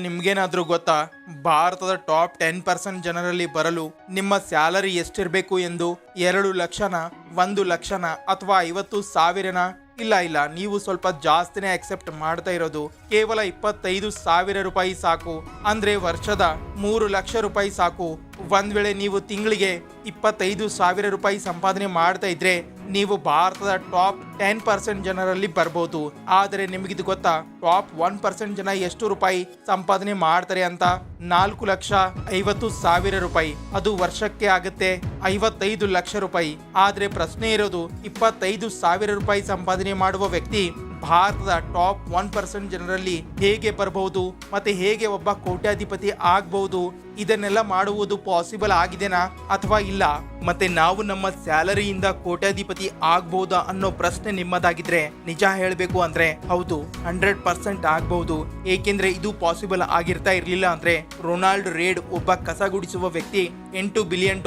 ನಿಮ್ಗೇನಾದ್ರೂ ಗೊತ್ತಾ, ಭಾರತದ ಟಾಪ್ 10% ಜನರಲ್ಲಿ ಬರಲು ನಿಮ್ಮ ಸ್ಯಾಲರಿ ಎಷ್ಟಿರಬೇಕು ಎಂದು? 2 ಲಕ್ಷನ, 1 ಲಕ್ಷನ, ಅಥವಾ 50,000ನ? ಇಲ್ಲ, ನೀವು ಸ್ವಲ್ಪ ಜಾಸ್ತಿನೇ ಅಕ್ಸೆಪ್ಟ್ ಮಾಡ್ತಾ ಇರೋದು. ಕೇವಲ 25,000 ರೂಪಾಯಿ ಸಾಕು. ಅಂದ್ರೆ ವರ್ಷದ 3 ಲಕ್ಷ ರೂಪಾಯಿ ಸಾಕು. ಒಂದ್ ವೇಳೆ ನೀವು ತಿಂಗಳಿಗೆ 25,000 ರೂಪಾಯಿ ಸಂಪಾದನೆ ಮಾಡ್ತಾ ಇದ್ರೆ ನೀವು ಭಾರತದ ಟಾಪ್ 10% ಜನರಲ್ಲಿ ಬರ್ಬೋದು. ಆದರೆ ನಿಮಗಿದು ಗೊತ್ತಾ, ಟಾಪ್ 1% ಜನ ಎಷ್ಟು ರೂಪಾಯಿ ಸಂಪಾದನೆ ಮಾಡ್ತಾರೆ ಅಂತ? 4,50,000 ರೂಪಾಯಿ. ಅದು ವರ್ಷಕ್ಕೆ ಆಗುತ್ತೆ 55 ಲಕ್ಷ ರೂಪಾಯಿ. ಆದ್ರೆ ಪ್ರಶ್ನೆ ಇರೋದು, 25,000 ರೂಪಾಯಿ ಸಂಪಾದನೆ ಮಾಡುವ ವ್ಯಕ್ತಿ ಭಾರತದ ಟಾಪ್ 1% ಜನರಲ್ಲಿ ಹೇಗೆ ಬರಬಹುದು, ಮತ್ತೆ ಹೇಗೆ ಒಬ್ಬ ಕೋಟ್ಯಾಧಿಪತಿ ಆಗಬಹುದು? ಇದನ್ನೆಲ್ಲ ಮಾಡುವುದು ಪಾಸಿಬಲ್ ಆಗಿದೆನಾ ಅಥವಾ ಇಲ್ಲ? ಮತ್ತೆ ನಾವು ನಮ್ಮ ಸ್ಯಾಲರಿಯಿಂದ ಕೋಟ್ಯಾಧಿಪತಿ ಆಗ್ಬಹುದಾ ಅನ್ನೋ ಪ್ರಶ್ನೆ ನಿಮ್ಮದಾಗಿದ್ರೆ, ನಿಜ ಹೇಳಬೇಕು ಅಂದ್ರೆ ಹೌದು, 100% ಆಗಬಹುದು. ಏಕೆಂದ್ರೆ ಇದು ಪಾಸಿಬಲ್ ಆಗಿರ್ತಾ ಇರ್ಲಿಲ್ಲ ಅಂದ್ರೆ ರೊನಾಲ್ಡ್ ರೇಡ್ ಒಬ್ಬ ಕಸ ಗುಡಿಸುವ ವ್ಯಕ್ತಿ $8 ಬಿಲಿಯನ್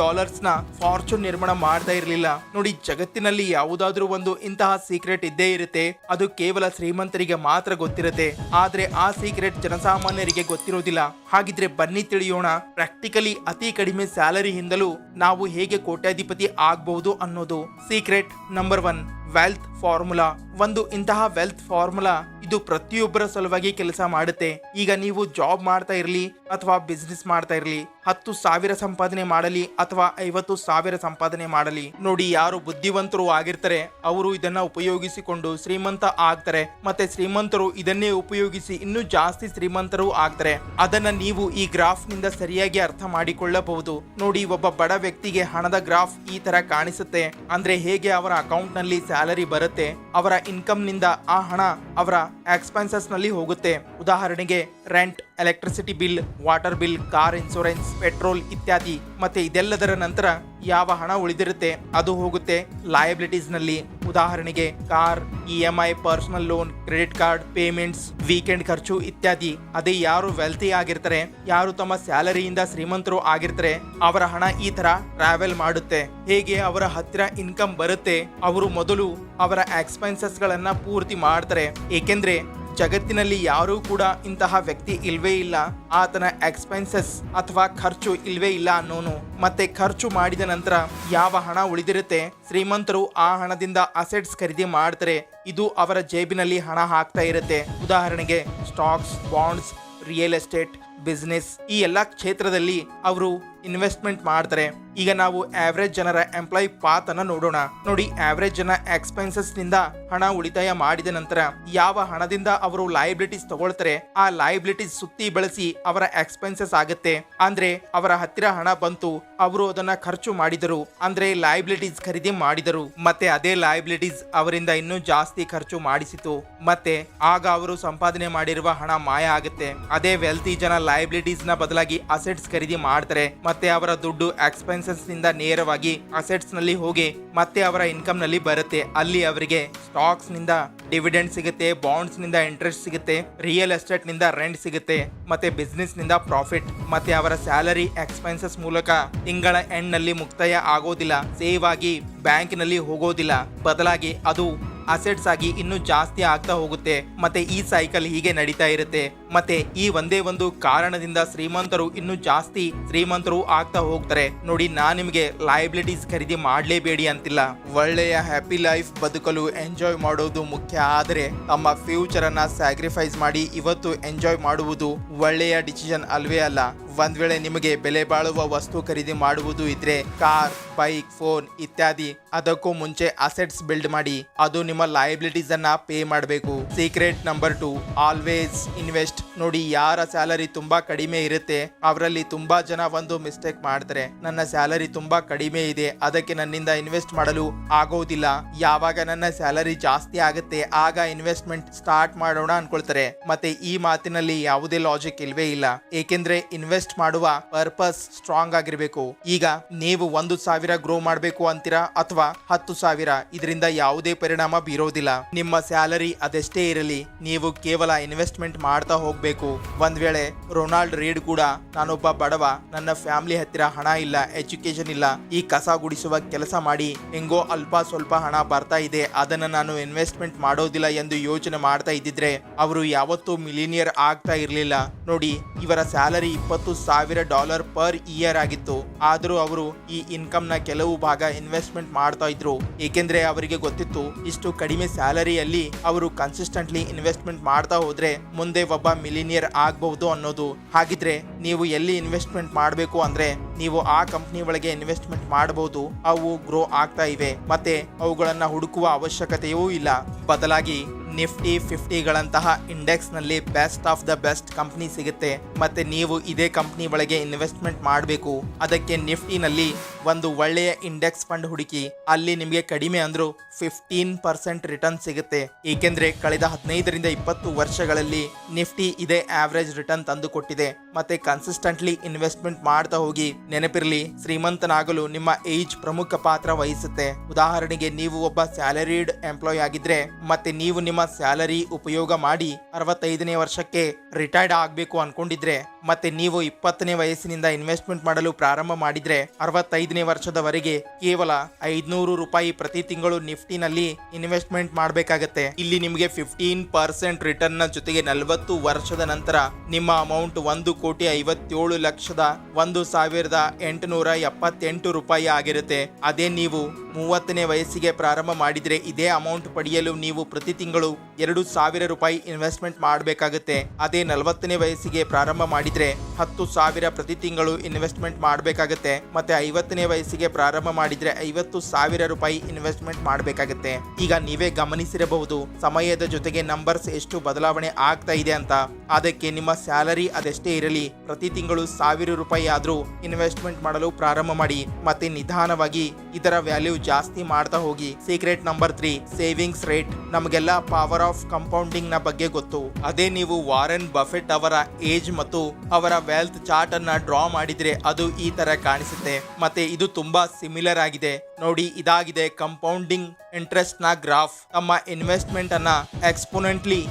ನ ಫಾರ್ಚೂನ್ ನಿರ್ಮಾಣ ಮಾಡ್ತಾ ಇರ್ಲಿಲ್ಲ. ನೋಡಿ, ಜಗತ್ತಿನಲ್ಲಿ ಯಾವುದಾದ್ರೂ ಒಂದು ಇಂತಹ ಸೀಕ್ರೆಟ್ ಇದ್ದೇ ಇರುತ್ತೆ. ಅದು ಕೇವಲ ಶ್ರೀಮಂತರಿಗೆ ಮಾತ್ರ ಗೊತ್ತಿರುತ್ತೆ. ಆದ್ರೆ ಆ ಸೀಕ್ರೆಟ್ ಜನಸಾಮಾನ್ಯರಿಗೆ ಗೊತ್ತಿರೋದಿಲ್ಲ. ಹಾಗಿದ್ರೆ ಬನ್ನಿ ತಿಳಿಯೋಣ, ಪ್ರಾಕ್ಟಿಕಲಿ ಅತಿ ಕಡಿಮೆ ಸ್ಯಾಲರಿಯಿಂದಲೂ ನಾವು ಹೇಗೆ ಕೋಟ್ಯಾಧಿಪತಿ ಆಗಬಹುದು ಅನ್ನೋದು. Secret number 1, wealth formula. ಒಂದು ಇಂತಹ ವೆಲ್ತ್ ಫಾರ್ಮುಲಾ, ಇದು ಪ್ರತಿಯೊಬ್ಬರ ಸಲುವಾಗಿ ಕೆಲಸ ಮಾಡುತ್ತೆ. ಈಗ ನೀವು ಜಾಬ್ ಮಾಡ್ತಾ ಇರಲಿ ಅಥವಾ ಬಿಸ್ನೆಸ್ ಮಾಡ್ತಾ ಇರಲಿ, 10,000 ಸಂಪಾದನೆ ಮಾಡಲಿ ಅಥವಾ 50,000 ಸಂಪಾದನೆ ಮಾಡಲಿ, ನೋಡಿ, ಯಾರು ಬುದ್ಧಿವಂತರು ಆಗಿರ್ತಾರೆ ಅವರು ಇದನ್ನ ಉಪಯೋಗಿಸಿಕೊಂಡು ಶ್ರೀಮಂತ ಆಗ್ತಾರೆ. ಮತ್ತೆ ಶ್ರೀಮಂತರು ಇದನ್ನೇ ಉಪಯೋಗಿಸಿ ಇನ್ನೂ ಜಾಸ್ತಿ ಶ್ರೀಮಂತರು ಆಗ್ತಾರೆ. ಅದನ್ನ ನೀವು ಈ ಗ್ರಾಫ್ ನಿಂದ ಸರಿಯಾಗಿ ಅರ್ಥ ಮಾಡಿಕೊಳ್ಳಬಹುದು. ನೋಡಿ, ಒಬ್ಬ ಬಡ ವ್ಯಕ್ತಿಗೆ ಹಣದ ಗ್ರಾಫ್ ಈ ತರ ಕಾಣಿಸುತ್ತೆ. ಅಂದ್ರೆ ಹೇಗೆ ಅವರ ಅಕೌಂಟ್ ನಲ್ಲಿ ಸ್ಯಾಲರಿ ಬರುತ್ತೆ, ಅವರ ಇನ್ಕಮ್ ನಿಂದ ಆ ಹಣ ಅವರ ಎಕ್ಸ್ಪೆನ್ಸಸ್ ನಲ್ಲಿ ಹೋಗುತ್ತೆ. ಉದಾಹರಣೆಗೆ rent, electricity bill, water bill, car insurance, petrol ಇತ್ಯಾದಿ. ಮತ್ತೆ ಇದೆಲ್ಲದರ ನಂತರ ಯಾವ ಹಣ ಉಳಿದಿರುತ್ತೆ ಅದು ಹೋಗುತ್ತೆ ಲಯಬಿಲಿಟೀಸ್ ನಲ್ಲಿ. ಉದಾಹರಣೆಗೆ car, EMI, personal loan, credit card, payments, weekend ಖರ್ಚು ಇತ್ಯಾದಿ. ಅದೇ ಯಾರು ವೆಲ್ತಿ ಆಗಿರ್ತಾರೆ, ಯಾರು ತಮ್ಮ ಸ್ಯಾಲರಿಯಿಂದ ಶ್ರೀಮಂತರು ಆಗಿರ್ತಾರೆ, ಅವರ ಹಣ ಈ ತರ ಟ್ರಾವೆಲ್ ಮಾಡುತ್ತೆ. ಹೇಗೆ ಅವರ ಹತ್ತಿರ ಇನ್ಕಮ್ ಬರುತ್ತೆ, ಅವರು ಮೊದಲು ಅವರ ಎಕ್ಸ್ಪೆನ್ಸಸ್ ಗಳನ್ನ ಪೂರ್ತಿ ಮಾಡ್ತಾರೆ. ಏಕೆಂದ್ರೆ ಜಗತ್ತಿನಲ್ಲಿ ಯಾರೂ ಕೂಡ ಇಂತಹ ವ್ಯಕ್ತಿ ಇಲ್ವೇ ಇಲ್ಲ, ಆತನ ಎಕ್ಸ್ಪೆನ್ಸಸ್ ಅಥವಾ ಖರ್ಚು ಇಲ್ವೇ ಇಲ್ಲ ಅನ್ನೋನು. ಮತ್ತೆ ಖರ್ಚು ಮಾಡಿದ ನಂತರ ಯಾವ ಹಣ ಉಳಿದಿರುತ್ತೆ, ಶ್ರೀಮಂತರು ಆ ಹಣದಿಂದ ಅಸೆಟ್ಸ್ ಖರೀದಿ ಮಾಡ್ತಾರೆ. ಇದು ಅವರ ಜೇಬಿನಲ್ಲಿ ಹಣ ಹಾಕ್ತಾ ಇರುತ್ತೆ. ಉದಾಹರಣೆಗೆ stocks, bonds, real estate, business, ಈ ಎಲ್ಲ ಕ್ಷೇತ್ರದಲ್ಲಿ ಅವರು ಇನ್ವೆಸ್ಟ್ಮೆಂಟ್ ಮಾಡ್ತಾರೆ. ಈಗ ನಾವು ಆವರೇಜ್ ಜನರ ಎಂಪ್ಲಾಯ್ ಪಾತ್ ಅನ್ನ ನೋಡೋಣ. ನೋಡಿ, ಆವರೇಜ್ ಜನ ಎಕ್ಸ್ಪೆನ್ಸಸ್ ನಿಂದ ಹಣ ಉಳಿತಾಯ ಮಾಡಿದ ನಂತರ ಯಾವ ಹಣದಿಂದ ಅವರು ಲಯಬಿಲಿಟೀಸ್ ತಗೊಳ್ತಾರೆ, ಆ ಲಯಬಿಲಿಟೀಸ್ ಸುತ್ತಿ ಬಳಸಿ ಅವರ ಎಕ್ಸ್ಪೆನ್ಸಸ್ ಆಗುತ್ತೆ. ಅಂದ್ರೆ ಅವರ ಹತ್ತಿರ ಹಣ ಬಂತು, ಅವರು ಅದನ್ನ ಖರ್ಚು ಮಾಡಿದರು, ಅಂದ್ರೆ ಲಯಬಿಲಿಟೀಸ್ ಖರೀದಿ ಮಾಡಿದರು. ಮತ್ತೆ ಅದೇ ಲಯಬಿಲಿಟೀಸ್ ಅವರಿಂದ ಇನ್ನೂ ಜಾಸ್ತಿ ಖರ್ಚು ಮಾಡಿಸಿತು. ಮತ್ತೆ ಆಗ ಅವರು ಸಂಪಾದನೆ ಮಾಡಿರುವ ಹಣ ಮಾಯ ಆಗುತ್ತೆ. ಅದೇ ವೆಲ್ತಿ ಜನ ಲಯಬಿಲಿಟೀಸ್ ನ ಬದಲಾಗಿ ಅಸೆಟ್ಸ್ ಖರೀದಿ ಮಾಡ್ತಾರೆ. ಮತ್ತೆ ಅವರ ದುಡ್ಡು ಎಕ್ಸ್ಪೆನ್ಸಸ್ ನಿಂದ ನೇರವಾಗಿ ಅಸೆಟ್ಸ್ ನಲ್ಲಿ ಹೋಗಿ ಮತ್ತೆ ಅವರ ಇನ್ಕಮ್ ನಲ್ಲಿ ಬರುತ್ತೆ. ಅಲ್ಲಿ ಅವರಿಗೆ ಸ್ಟಾಕ್ಸ್ ನಿಂದ ಡಿವಿಡೆಂಡ್ ಸಿಗುತ್ತೆ, ಬಾಂಡ್ಸ್ ನಿಂದ ಇಂಟ್ರೆಸ್ಟ್ ಸಿಗುತ್ತೆ, ರಿಯಲ್ ಎಸ್ಟೇಟ್ ನಿಂದ ರೆಂಟ್ ಸಿಗುತ್ತೆ, ಮತ್ತೆ ಬಿಸ್ನೆಸ್ ನಿಂದ ಪ್ರಾಫಿಟ್. ಮತ್ತೆ ಅವರ ಸ್ಯಾಲರಿ ಎಕ್ಸ್ಪೆನ್ಸಸ್ ಮೂಲಕ ತಿಂಗಳ ಎಂಡ್ ನಲ್ಲಿ ಮುಕ್ತಾಯ ಆಗೋದಿಲ್ಲ, ಸೇವ್ ಆಗಿ ಬ್ಯಾಂಕ್ ನಲ್ಲಿ ಹೋಗೋದಿಲ್ಲ, ಬದಲಾಗಿ ಅದು ಅಸೆಟ್ಸ್ ಆಗಿ ಇನ್ನೂ ಜಾಸ್ತಿ ಆಗ್ತಾ ಹೋಗುತ್ತೆ. ಮತ್ತೆ ಈ ಸೈಕಲ್ ಹೀಗೆ ನಡೀತಾ ಇರುತ್ತೆ. ಮತ್ತೆ ಈ ಒಂದೇ ಒಂದು ಕಾರಣದಿಂದ ಶ್ರೀಮಂತರು ಇನ್ನೂ ಜಾಸ್ತಿ ಶ್ರೀಮಂತರು ಆಗ್ತಾ ಹೋಗ್ತಾರೆ. ನೋಡಿ, ನಾನ್ ನಿಮ್ಗೆ ಲಯಬಿಲಿಟೀಸ್ ಖರೀದಿ ಮಾಡ್ಲೇಬೇಡಿ ಅಂತಿಲ್ಲ. ಒಳ್ಳೆಯ ಹ್ಯಾಪಿ ಲೈಫ್ ಬದುಕಲು ಎಂಜಾಯ್ ಮಾಡೋದು ಮುಖ್ಯ. ಆದರೆ ತಮ್ಮ ಫ್ಯೂಚರ್ ಅನ್ನ ಸ್ಯಾಕ್ರಿಫೈಸ್ ಮಾಡಿ ಇವತ್ತು ಎಂಜಾಯ್ ಮಾಡುವುದು ಒಳ್ಳೆಯ ಡಿಸಿಷನ್ ಅಲ್ವೇ ಅಲ್ಲ. ಒಂದ್ ವೇಳೆ ನಿಮಗೆ ಬೆಲೆ ಬಾಳುವ ವಸ್ತು ಖರೀದಿ ಮಾಡುವುದು ಇದ್ರೆ, ಕಾರ್, ಬೈಕ್, ಫೋನ್ ಇತ್ಯಾದಿ, ಅದಕ್ಕೂ ಮುಂಚೆ ಅಸೆಟ್ಸ್ ಬಿಲ್ಡ್ ಮಾಡಿ. ಅದು ನಿಮ್ಮ ಲಯಬಿಲಿಟೀಸ್ ಅನ್ನ ಪೇ ಮಾಡಬೇಕು. Secret number 2, always invest. ನೋಡಿ, ಯಾರ ಸ್ಯಾಲರಿ ತುಂಬಾ ಕಡಿಮೆ ಇರುತ್ತೆ ಅವರಲ್ಲಿ ತುಂಬಾ ಜನ ಒಂದು ಮಿಸ್ಟೇಕ್ ಮಾಡ್ತಾರೆ. ನನ್ನ ಸ್ಯಾಲರಿ ತುಂಬಾ ಕಡಿಮೆ ಇದೆ, ಅದಕ್ಕೆ ನನ್ನಿಂದ ಇನ್ವೆಸ್ಟ್ ಮಾಡಲು ಆಗೋದಿಲ್ಲ. ಯಾವಾಗ ನನ್ನ ಸ್ಯಾಲರಿ ಜಾಸ್ತಿ ಆಗುತ್ತೆ ಆಗ ಇನ್ವೆಸ್ಟ್ಮೆಂಟ್ ಸ್ಟಾರ್ಟ್ ಮಾಡೋಣ ಅನ್ಕೊಳ್ತಾರೆ. ಮತ್ತೆ ಈ ಮಾತಿನಲ್ಲಿ ಯಾವುದೇ ಲಾಜಿಕ್ ಇಲ್ವೇ ಇಲ್ಲ. ಏಕೆಂದ್ರೆ ಇನ್ವೆಸ್ಟ್ ಮಾಡುವ ಪರ್ಪಸ್ ಸ್ಟ್ರಾಂಗ್ ಆಗಿರ್ಬೇಕು. ಈಗ ನೀವು 1,000 ಗ್ರೋ ಮಾಡಬೇಕು ಅಂತೀರಾ ಅಥವಾ 10,000, ಇದರಿಂದ ಯಾವುದೇ ಪರಿಣಾಮ ಬೀರೋದಿಲ್ಲ. ನಿಮ್ಮ ಸ್ಯಾಲರಿ ಅದೆಷ್ಟೇ ಇರಲಿ, ನೀವು ಕೇವಲ ಇನ್ವೆಸ್ಟ್ಮೆಂಟ್ ಮಾಡ್ತಾ ಹೋಗ್ಬೇಕು. ಒಂದ್ ವೇಳೆ ರೊನಾಲ್ಡ್ ರೀಡ್ ಕೂಡ ನಾನೊಬ್ಬ ಬಡವ, ನನ್ನ ಫ್ಯಾಮಿಲಿ ಹತ್ತಿರ ಹಣ ಇಲ್ಲ, ಎಜುಕೇಶನ್ ಇಲ್ಲ, ಈ ಕಸ ಗುಡಿಸುವ ಕೆಲಸ ಮಾಡಿ ಹೆಂಗೋ ಅಲ್ಪ ಸ್ವಲ್ಪ ಹಣ ಬರ್ತಾ ಇದೆ, ಅದನ್ನ ನಾನು ಇನ್ವೆಸ್ಟ್ಮೆಂಟ್ ಮಾಡೋದಿಲ್ಲ ಎಂದು ಯೋಚನೆ ಮಾಡ್ತಾ ಇದ್ದಿದ್ರೆ ಅವರು ಯಾವತ್ತೂ ಮಿಲಿನಿಯರ್ ಆಗ್ತಾ ಇರ್ಲಿಲ್ಲ. ನೋಡಿ, ಇವರ ಸ್ಯಾಲರಿ $20,000 ಪರ್ ಇಯರ್ ಆಗಿತ್ತು. ಆದರೂ ಅವರು ಈ ಇನ್ಕಮ್ ನ ಕೆಲವು ಭಾಗ ಇನ್ವೆಸ್ಟ್ಮೆಂಟ್ ಮಾಡ್ತಾ ಇದ್ರು. ಏಕೆಂದ್ರೆ ಅವರಿಗೆ ಗೊತ್ತಿತ್ತು ಇಷ್ಟು ಕಡಿಮೆ ಸ್ಯಾಲರಿಯಲ್ಲಿ ಅವರು ಕನ್ಸಿಸ್ಟೆಂಟ್ಲಿ ಇನ್ವೆಸ್ಟ್ಮೆಂಟ್ ಮಾಡ್ತಾ ಹೋದ್ರೆ ಮುಂದೆ ಒಬ್ಬ ಮಿಲಿನಿಯರ್ ಆಗಬಹುದು ಅನ್ನೋದು. ಹಾಗಿದ್ರೆ ನೀವು ಎಲ್ಲಿ ಇನ್ವೆಸ್ಟ್ಮೆಂಟ್ ಮಾಡಬೇಕು ಅಂದ್ರೆ ನೀವು ಆ ಕಂಪ್ನಿ ಒಳಗೆ ಇನ್ವೆಸ್ಟ್ಮೆಂಟ್ ಮಾಡಬಹುದು. ಅವು ಗ್ರೋ ಆಗ್ತಾ ಇವೆ, ಮತ್ತೆ ಅವುಗಳನ್ನ ಹುಡುಕುವ ಅವಶ್ಯಕತೆಯೂ ಇಲ್ಲ. ಬದಲಾಗಿ ನಿಫ್ಟಿ 50ಗಳಂತಹ ಇಂಡೆಕ್ಸ್ ನಲ್ಲಿ best of the best company ಸಿಗುತ್ತೆ. ಮತ್ತೆ ನೀವು ಇದೇ ಕಂಪ್ನಿ ಒಳಗೆ ಇನ್ವೆಸ್ಟ್ಮೆಂಟ್ ಮಾಡಬೇಕು. ಅದಕ್ಕೆ ನಿಫ್ಟಿನಲ್ಲಿ ಒಂದು ಒಳ್ಳೆಯ ಇಂಡೆಕ್ಸ್ ಫಂಡ್ ಹುಡುಕಿ. ಅಲ್ಲಿ ನಿಮಗೆ ಕಡಿಮೆ ಅಂದ್ರೂ 15% ರಿಟರ್ನ್ ಸಿಗುತ್ತೆ. ಏಕೆಂದ್ರೆ ಕಳೆದ 15ರಿಂದ 20 ವರ್ಷಗಳಲ್ಲಿ ನಿಫ್ಟಿ ಇದೇ ಆವರೇಜ್ ರಿಟರ್ನ್ ತಂದು ಕೊಟ್ಟಿದೆ. ಮತ್ತೆ ಕನ್ಸಿಸ್ಟೆಂಟ್ಲಿ ಇನ್ವೆಸ್ಟ್ಮೆಂಟ್ ಮಾಡ್ತಾ ಹೋಗಿ. ನೆನಪಿರಲಿ, ಶ್ರೀಮಂತನಾಗಲು ನಿಮ್ಮ ಏಜ್ ಪ್ರಮುಖ ಪಾತ್ರ ವಹಿಸುತ್ತೆ. ಉದಾಹರಣೆಗೆ, ನೀವು ಒಬ್ಬ ಸ್ಯಾಲರಿಡ್ ಎಂಪ್ಲಾಯ್ ಆಗಿದ್ರೆ ಮತ್ತೆ ನೀವು ನಿಮ್ಮ ಸ್ಯಾಲರಿ ಉಪಯೋಗ ಮಾಡಿ 65ನೇ ವರ್ಷಕ್ಕೆ ರಿಟೈರ್ಡ್ ಆಗಬೇಕು ಅನ್ಕೊಂಡಿದ್ರೆ ಮತ್ತೆ ನೀವು 20ನೇ ವಯಸ್ಸಿನಿಂದ ಇನ್ವೆಸ್ಟ್ಮೆಂಟ್ ಮಾಡಲು ಪ್ರಾರಂಭ ಮಾಡಿದ್ರೆ 65ನೇ ವರ್ಷದವರೆಗೆ ಕೇವಲ $500 ಪ್ರತಿ ತಿಂಗಳು ನಿಫ್ಟಿನಲ್ಲಿ ಇನ್ವೆಸ್ಟ್ಮೆಂಟ್ ಮಾಡಬೇಕಾಗತ್ತೆ. ಇಲ್ಲಿ ನಿಮಗೆ 15% ರಿಟರ್ನ್ ನ ಜೊತೆಗೆ 40 ವರ್ಷದ ನಂತರ ನಿಮ್ಮ ಅಮೌಂಟ್ $1,50,01,878 ಆಗಿರುತ್ತೆ. ಅದೇ ನೀವು 30ನೇ ವಯಸ್ಸಿಗೆ ಪ್ರಾರಂಭ ಮಾಡಿದ್ರೆ ಇದೇ ಅಮೌಂಟ್ ಪಡೆಯಲು ನೀವು ಪ್ರತಿ ತಿಂಗಳು $2,000 ಇನ್ವೆಸ್ಟ್ಮೆಂಟ್ ಮಾಡಬೇಕಾಗುತ್ತೆ. ಅದೇ 40ನೇ ವಯಸ್ಸಿಗೆ ಪ್ರಾರಂಭ ಮಾಡಿದ್ರೆ 10,000 ಪ್ರತಿ ತಿಂಗಳು ಇನ್ವೆಸ್ಟ್ಮೆಂಟ್ ಮಾಡಬೇಕಾಗುತ್ತೆ. ಮತ್ತೆ 50ನೇ ವಯಸ್ಸಿಗೆ ಪ್ರಾರಂಭ ಮಾಡಿದ್ರೆ $50,000 ಇನ್ವೆಸ್ಟ್ಮೆಂಟ್ ಮಾಡಬೇಕಾಗುತ್ತೆ. ಈಗ ನೀವೇ ಗಮನಿಸಿರಬಹುದು ಸಮಯದ ಜೊತೆಗೆ ನಂಬರ್ಸ್ ಎಷ್ಟು ಬದಲಾವಣೆ ಆಗ್ತಾ ಇದೆ ಅಂತ. ಅದಕ್ಕೆ ನಿಮ್ಮ ಸ್ಯಾಲರಿ ಅದೆಷ್ಟೇ ಇರಲಿ, ಪ್ರತಿ ತಿಂಗಳು $1,000 ಆದ್ರೂ ಇನ್ವೆಸ್ಟ್ಮೆಂಟ್ ಮಾಡಲು ಪ್ರಾರಂಭ ಮಾಡಿ. ಮತ್ತೆ ನಿಧಾನವಾಗಿ ಇದರ ವ್ಯಾಲ್ಯೂ ಜಾಸ್ತಿ ಮಾಡ್ತಾ ಹೋಗಿ. Secret number 3, savings rate. ನಮಗೆಲ್ಲ ಪವರ್ ಆಫ್ ಕಂಪೌಂಡಿಂಗ್ ನ ಬಗ್ಗೆ ಗೊತ್ತು. ಅದೇ ನೀವು ವಾರೆನ್ ಬಫೆಟ್ ಅವರ ಏಜ್ ಮತ್ತು ಅವರ ವೆಲ್ತ್ ಚಾರ್ಟ್ ಅನ್ನ ಡ್ರಾ ಮಾಡಿದ್ರೆ ಅದು ಈ ತರ ಕಾಣಿಸುತ್ತೆ. ಮತ್ತೆ ಇದು ತುಂಬಾ ಸಿಮಿಲರ್ ಆಗಿದೆ. ನೋಡಿ, ಇದಾಗಿದೆ ಕಂಪೌಂಡಿಂಗ್ ಇಂಟ್ರೆಸ್ಟ್ ನ ಗ್ರಾಫ್. ತಮ್ಮ ಇನ್ವೆಸ್ಟ್ಮೆಂಟ್ ಅನ್ನ ಎಕ್ಸ್ಪೋನೆಂಟ್ಲಿ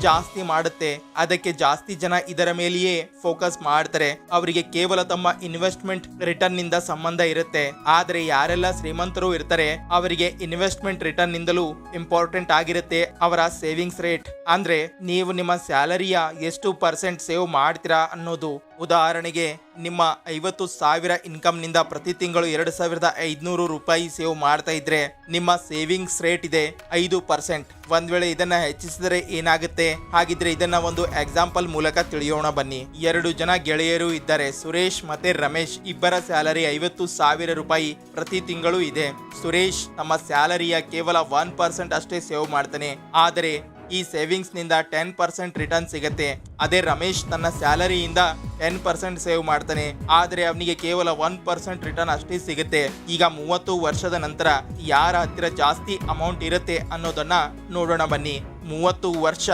ಜಾಸ್ತಿ ಮಾಡುತ್ತೆ. ಅದಕ್ಕೆ ಜಾಸ್ತಿ ಜನ ಇದರ ಮೇಲೆಯೇ ಫೋಕಸ್ ಮಾಡ್ತಾರೆ. ಅವರಿಗೆ ಕೇವಲ ತಮ್ಮ ಇನ್ವೆಸ್ಟ್ಮೆಂಟ್ ರಿಟರ್ನ್ ನಿಂದ ಸಂಬಂಧ ಇರುತ್ತೆ. ಆದ್ರೆ ಯಾರೆಲ್ಲ ಶ್ರೀಮಂತರು ಇರ್ತಾರೆ ಅವರಿಗೆ ಇನ್ವೆಸ್ಟ್ಮೆಂಟ್ ರಿಟರ್ನ್ ನಿಂದಲೂ ಇಂಪಾರ್ಟೆಂಟ್ ಆಗಿರುತ್ತೆ ಅವರ ಸೇವಿಂಗ್ಸ್ ರೇಟ್. ಅಂದ್ರೆ ನೀವು ನಿಮ್ಮ ಸ್ಯಾಲರಿಯ ಎಷ್ಟು % ಸೇವ್ ಮಾಡ್ತೀರಾ ಅನ್ನೋದು. ಉದಾಹರಣೆಗೆ, ನಿಮ್ಮ 50,000 ಇನ್ಕಮ್ ನಿಂದ ಪ್ರತಿ ತಿಂಗಳು $2,500 ಸೇವ್ ಮಾಡ್ತಾ ಇದ್ರೆ ನಿಮ್ಮ ಸೇವಿಂಗ್ಸ್ ರೇಟ್ ಇದೆ 5%. ಒಂದ್ ವೇಳೆ ಇದನ್ನ ಹೆಚ್ಚಿಸಿದರೆ ಏನಾಗುತ್ತೆ? ಹಾಗಿದ್ರೆ ಇದನ್ನ ಒಂದು ಎಕ್ಸಾಂಪಲ್ ಮೂಲಕ ತಿಳಿಯೋಣ ಬನ್ನಿ. 2 ಜನ ಗೆಳೆಯರು ಇದ್ದಾರೆ, ಸುರೇಶ್ ಮತ್ತೆ ರಮೇಶ್. ಇಬ್ಬರ ಸ್ಯಾಲರಿ $50,000 ಪ್ರತಿ ತಿಂಗಳು ಇದೆ. ಸುರೇಶ್ ತಮ್ಮ ಸ್ಯಾಲರಿಯ ಕೇವಲ 1% ಅಷ್ಟೇ ಸೇವ್ ಮಾಡ್ತಾನೆ. ಆದರೆ ಈ ಸೇವಿಂಗ್ಸ್ ನಿಂದ 10% ರಿಟರ್ನ್ ಸಿಗತ್ತೆ. ಅದೇ ರಮೇಶ್ ತನ್ನ ಸ್ಯಾಲರಿಯಿಂದ 10% ಸೇವ್ ಮಾಡ್ತಾನೆ. ಆದ್ರೆ ಅವನಿಗೆ ಕೇವಲ 1% ರಿಟರ್ನ್ ಅಷ್ಟೇ ಸಿಗುತ್ತೆ. ಈಗ 30 ವರ್ಷದ ನಂತರ ಯಾರ ಹತ್ತಿರ ಜಾಸ್ತಿ ಅಮೌಂಟ್ ಇರುತ್ತೆ ಅನ್ನೋದನ್ನ ನೋಡೋಣ ಬನ್ನಿ. 30 ವರ್ಷ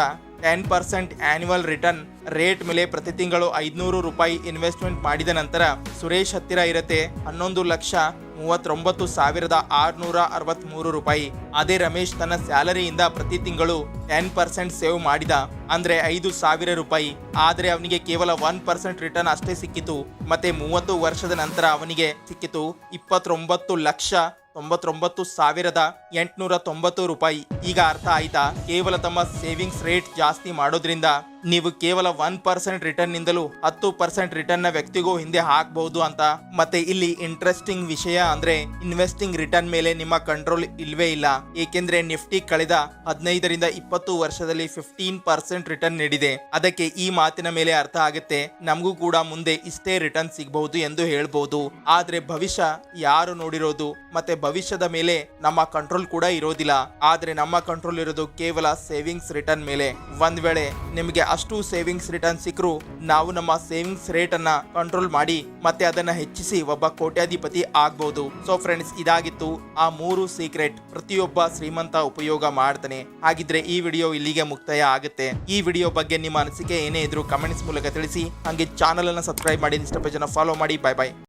10% ಆನ್ಯುವಲ್ ರಿಟರ್ನ್ ರೇಟ್ ಮೇಲೆ ಪ್ರತಿ ತಿಂಗಳು $500 ಇನ್ವೆಸ್ಟ್ಮೆಂಟ್ ಮಾಡಿದ ನಂತರ ಸುರೇಶ್ ಹತ್ತಿರ ಇರುತ್ತೆ $1,39,663. ಅದೇ ರಮೇಶ್ ತನ್ನ ಸ್ಯಾಲರಿಯಿಂದ ಪ್ರತಿ ತಿಂಗಳು 10% ಸೇವ್ ಮಾಡಿದ, ಅಂದ್ರೆ $5,000. ಆದ್ರೆ ಅವನಿಗೆ ಕೇವಲ 1% ರಿಟರ್ನ್ ಅಷ್ಟೇ ಸಿಕ್ಕಿತು. ಮತ್ತೆ 30 ವರ್ಷದ ನಂತರ ಅವನಿಗೆ ಸಿಕ್ಕಿತು $29,99,890. ಈಗ ಅರ್ಥ ಆಯ್ತಾ? ಕೇವಲ ತಮ್ಮ ಸೇವಿಂಗ್ಸ್ ರೇಟ್ ಜಾಸ್ತಿ ಮಾಡೋದ್ರಿಂದ ನೀವು ಕೇವಲ 1% ರಿಟರ್ನ್ ನಿಂದಲೂ 10% ರಿಟರ್ನ್ ನ ವ್ಯಕ್ತಿಗೂ ಹಿಂದೆ ಹಾಕಬಹುದು ಅಂತ. ಮತ್ತೆ ಇಲ್ಲಿ ಇಂಟ್ರೆಸ್ಟಿಂಗ್ ವಿಷಯ ಅಂದ್ರೆ ಇನ್ವೆಸ್ಟಿಂಗ್ ರಿಟರ್ನ್ ಮೇಲೆ ನಿಮ್ಮ ಕಂಟ್ರೋಲ್ ಇಲ್ವೇ ಇಲ್ಲ. ಏಕೆಂದ್ರೆ ನಿಫ್ಟಿ ಕಳೆದ 15ರಿಂದ 20 ವರ್ಷದಲ್ಲಿ 15% ರಿಟರ್ನ್ ನೀಡಿದೆ. ಅದಕ್ಕೆ ಈ ಮಾತಿನ ಮೇಲೆ ಅರ್ಥ ಆಗುತ್ತೆ ನಮಗೂ ಕೂಡ ಮುಂದೆ ಇಷ್ಟೇ ರಿಟರ್ನ್ ಸಿಗಬಹುದು ಎಂದು ಹೇಳ್ಬಹುದು. ಆದ್ರೆ ಭವಿಷ್ಯ ಯಾರು ನೋಡಿರೋದು? ಮತ್ತೆ ಭವಿಷ್ಯದ ಮೇಲೆ ನಮ್ಮ ಕಂಟ್ರೋಲ್ ಕೂಡ ಇರೋದಿಲ್ಲ. ಆದ್ರೆ ನಮ್ಮ ಕಂಟ್ರೋಲ್ ಇರೋದು ಕೇವಲ ಸೇವಿಂಗ್ಸ್ ರಿಟರ್ನ್ ಮೇಲೆ. ಒಂದ್ ವೇಳೆ ನಿಮಗೆ ಅಷ್ಟು ಸೇವಿಂಗ್ಸ್ ರಿಟರ್ನ್ ಸಿಕ್ಕರು ನಾವು ನಮ್ಮ ಸೇವಿಂಗ್ಸ್ ರೇಟ್ ಅನ್ನ ಕಂಟ್ರೋಲ್ ಮಾಡಿ ಮತ್ತೆ ಅದನ್ನ ಹೆಚ್ಚಿಸಿ ಒಬ್ಬ ಕೋಟ್ಯಾಧಿಪತಿ ಆಗ್ಬಹುದು. ಸೊ ಫ್ರೆಂಡ್ಸ್, ಇದಾಗಿತ್ತು ಆ 3 ಸೀಕ್ರೆಟ್ ಪ್ರತಿಯೊಬ್ಬ ಶ್ರೀಮಂತ ಉಪಯೋಗ ಮಾಡ್ತಾನೆ. ಹಾಗಿದ್ರೆ ಈ ವಿಡಿಯೋ ಇಲ್ಲಿಗೆ ಮುಕ್ತಾಯ ಆಗುತ್ತೆ. ಈ ವಿಡಿಯೋ ಬಗ್ಗೆ ನಿಮ್ಮ ಅನಿಸಿಕೆ ಏನೇ ಇದ್ರು ಕಮೆಂಟ್ಸ್ ಮೂಲಕ ತಿಳಿಸಿ. ಹಾಗೆ ಚಾನಲ್ ಅನ್ನ ಸಬ್ಸ್ಕ್ರೈಬ್ ಮಾಡಿ, ಇನ್ಸ್ಟಾ ಪೇಜ್ ಅನ್ನ ಫಾಲೋ ಮಾಡಿ. Bye bye.